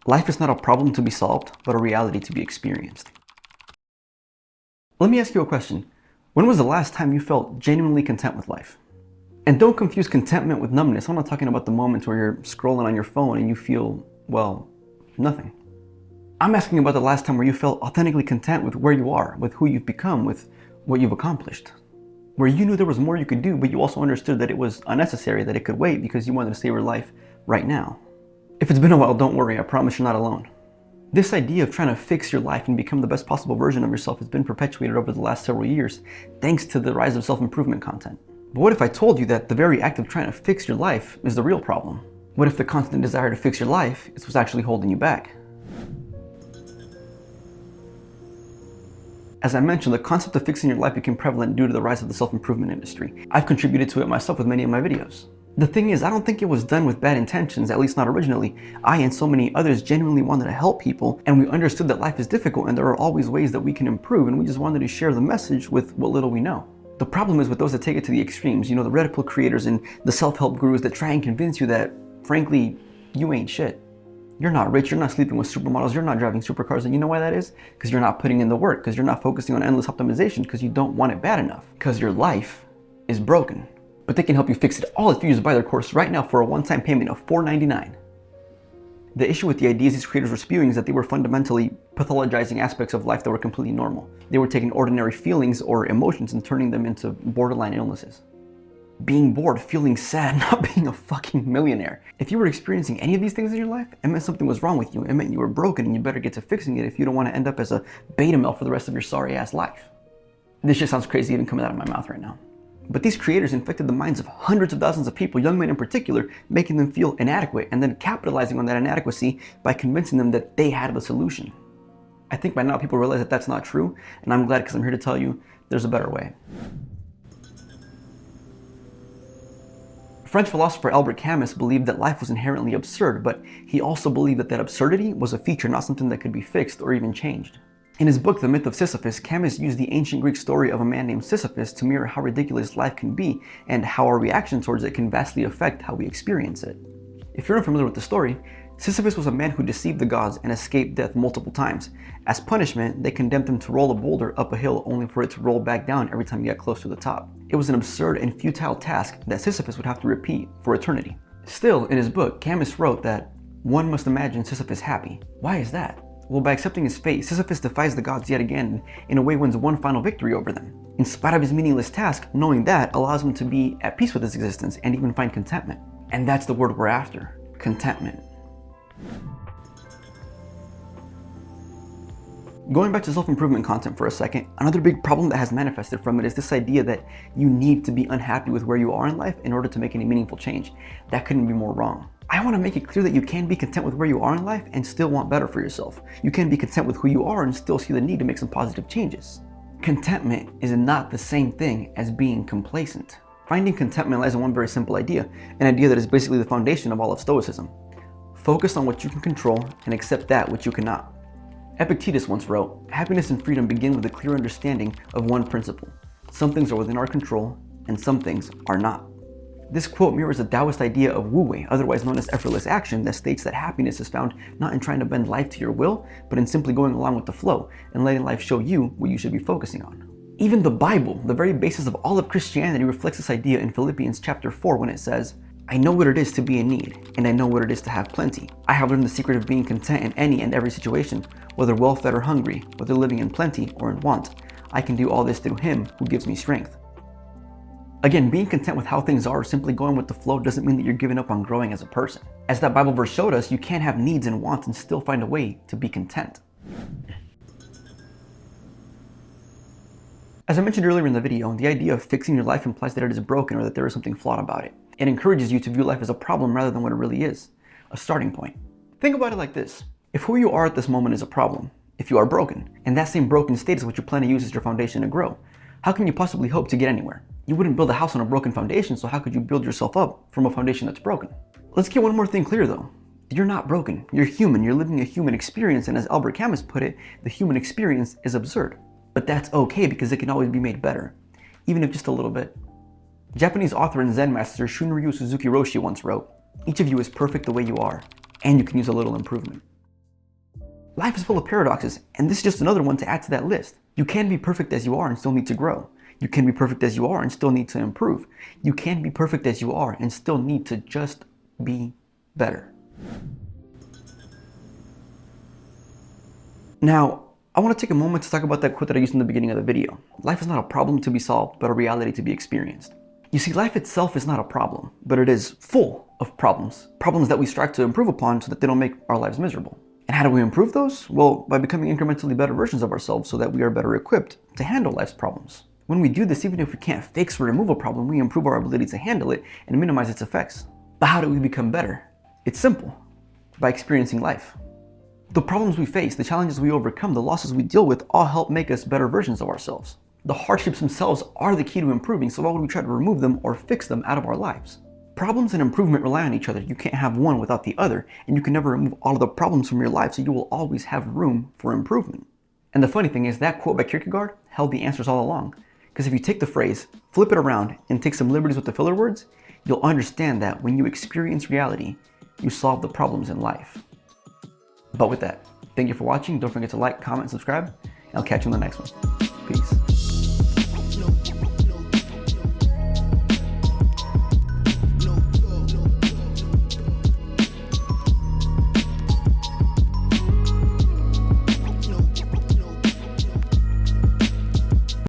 Life is not a problem to be solved, but a reality to be experienced. Let me ask you a question. When was the last time you felt genuinely content with life? And don't confuse contentment with numbness. I'm not talking about the moments where you're scrolling on your phone and you feel, well, nothing. I'm asking about the last time where you felt authentically content with where you are, with who you've become, with what you've accomplished. Where you knew there was more you could do, but you also understood that it was unnecessary, that it could wait because you wanted to savor life right now. If it's been a while, don't worry, I promise you're not alone. This idea of trying to fix your life and become the best possible version of yourself has been perpetuated over the last several years, thanks to the rise of self-improvement content. But what if I told you that the very act of trying to fix your life is the real problem? What if the constant desire to fix your life is what's actually holding you back? As I mentioned, the concept of fixing your life became prevalent due to the rise of the self-improvement industry. I've contributed to it myself with many of my videos. The thing is, I don't think it was done with bad intentions, at least not originally. I and so many others genuinely wanted to help people, and we understood that life is difficult and there are always ways that we can improve, and we just wanted to share the message with what little we know. The problem is with those that take it to the extremes, the Red Pill creators and the self-help gurus that try and convince you that, frankly, you ain't shit. You're not rich, you're not sleeping with supermodels, you're not driving supercars, and you know why that is? Because you're not putting in the work, because you're not focusing on endless optimization, because you don't want it bad enough, because your life is broken. But they can help you fix it all if you just buy their course right now for a one-time payment of $4.99. The issue with the ideas these creators were spewing is that they were fundamentally pathologizing aspects of life that were completely normal. They were taking ordinary feelings or emotions and turning them into borderline illnesses. Being bored, feeling sad, not being a fucking millionaire. If you were experiencing any of these things in your life, it meant something was wrong with you. It meant you were broken and you better get to fixing it if you don't want to end up as a beta male for the rest of your sorry ass life. This shit sounds crazy even coming out of my mouth right now. But these creators infected the minds of hundreds of thousands of people, young men in particular, making them feel inadequate and then capitalizing on that inadequacy by convincing them that they had the solution. I think by now people realize that that's not true, and I'm glad because I'm here to tell you there's a better way. French philosopher Albert Camus believed that life was inherently absurd, but he also believed that absurdity was a feature, not something that could be fixed or even changed. In his book, The Myth of Sisyphus, Camus used the ancient Greek story of a man named Sisyphus to mirror how ridiculous life can be and how our reaction towards it can vastly affect how we experience it. If you're unfamiliar with the story, Sisyphus was a man who deceived the gods and escaped death multiple times. As punishment, they condemned him to roll a boulder up a hill only for it to roll back down every time he got close to the top. It was an absurd and futile task that Sisyphus would have to repeat for eternity. Still, in his book, Camus wrote that one must imagine Sisyphus happy. Why is that? Well, by accepting his fate, Sisyphus defies the gods yet again and in a way wins one final victory over them. In spite of his meaningless task, knowing that allows him to be at peace with his existence and even find contentment. And that's the word we're after, contentment. Going back to self-improvement content for a second, another big problem that has manifested from it is this idea that you need to be unhappy with where you are in life in order to make any meaningful change. That couldn't be more wrong. I want to make it clear that you can be content with where you are in life and still want better for yourself. You can be content with who you are and still see the need to make some positive changes. Contentment is not the same thing as being complacent. Finding contentment lies in one very simple idea, an idea that is basically the foundation of all of Stoicism. Focus on what you can control and accept that which you cannot. Epictetus once wrote, "Happiness and freedom begin with a clear understanding of one principle. Some things are within our control and some things are not." This quote mirrors the Taoist idea of wu-wei, otherwise known as effortless action, that states that happiness is found not in trying to bend life to your will, but in simply going along with the flow and letting life show you what you should be focusing on. Even the Bible, the very basis of all of Christianity, reflects this idea in Philippians chapter 4 when it says, "I know what it is to be in need, and I know what it is to have plenty. I have learned the secret of being content in any and every situation, whether well-fed or hungry, whether living in plenty or in want. I can do all this through Him who gives me strength." Again, being content with how things are, simply going with the flow, doesn't mean that you're giving up on growing as a person. As that Bible verse showed us, you can't have needs and wants and still find a way to be content. As I mentioned earlier in the video, the idea of fixing your life implies that it is broken or that there is something flawed about it. It encourages you to view life as a problem rather than what it really is, a starting point. Think about it like this. If who you are at this moment is a problem, if you are broken, and that same broken state is what you plan to use as your foundation to grow, how can you possibly hope to get anywhere? You wouldn't build a house on a broken foundation, so how could you build yourself up from a foundation that's broken? Let's get one more thing clear though. You're not broken. You're human. You're living a human experience, and as Albert Camus put it, the human experience is absurd. But that's okay because it can always be made better, even if just a little bit. Japanese author and Zen master Shunryu Suzuki Roshi once wrote, "Each of you is perfect the way you are, and you can use a little improvement." Life is full of paradoxes, and this is just another one to add to that list. You can be perfect as you are and still need to grow. You can be perfect as you are and still need to improve. You can be perfect as you are and still need to just be better. Now, I want to take a moment to talk about that quote that I used in the beginning of the video. Life is not a problem to be solved, but a reality to be experienced. You see, life itself is not a problem, but it is full of problems. Problems that we strive to improve upon so that they don't make our lives miserable. And how do we improve those? Well, by becoming incrementally better versions of ourselves so that we are better equipped to handle life's problems. When we do this, even if we can't fix or remove a problem, we improve our ability to handle it and minimize its effects. But how do we become better? It's simple. By experiencing life. The problems we face, the challenges we overcome, the losses we deal with all help make us better versions of ourselves. The hardships themselves are the key to improving, so why would we try to remove them or fix them out of our lives? Problems and improvement rely on each other. You can't have one without the other, and you can never remove all of the problems from your life, so you will always have room for improvement. And the funny thing is, that quote by Kierkegaard held the answers all along. Because if you take the phrase, flip it around, and take some liberties with the filler words, you'll understand that when you experience reality, you solve the problems in life. But with that, thank you for watching. Don't forget to like, comment, subscribe, and I'll catch you in the next one. Peace.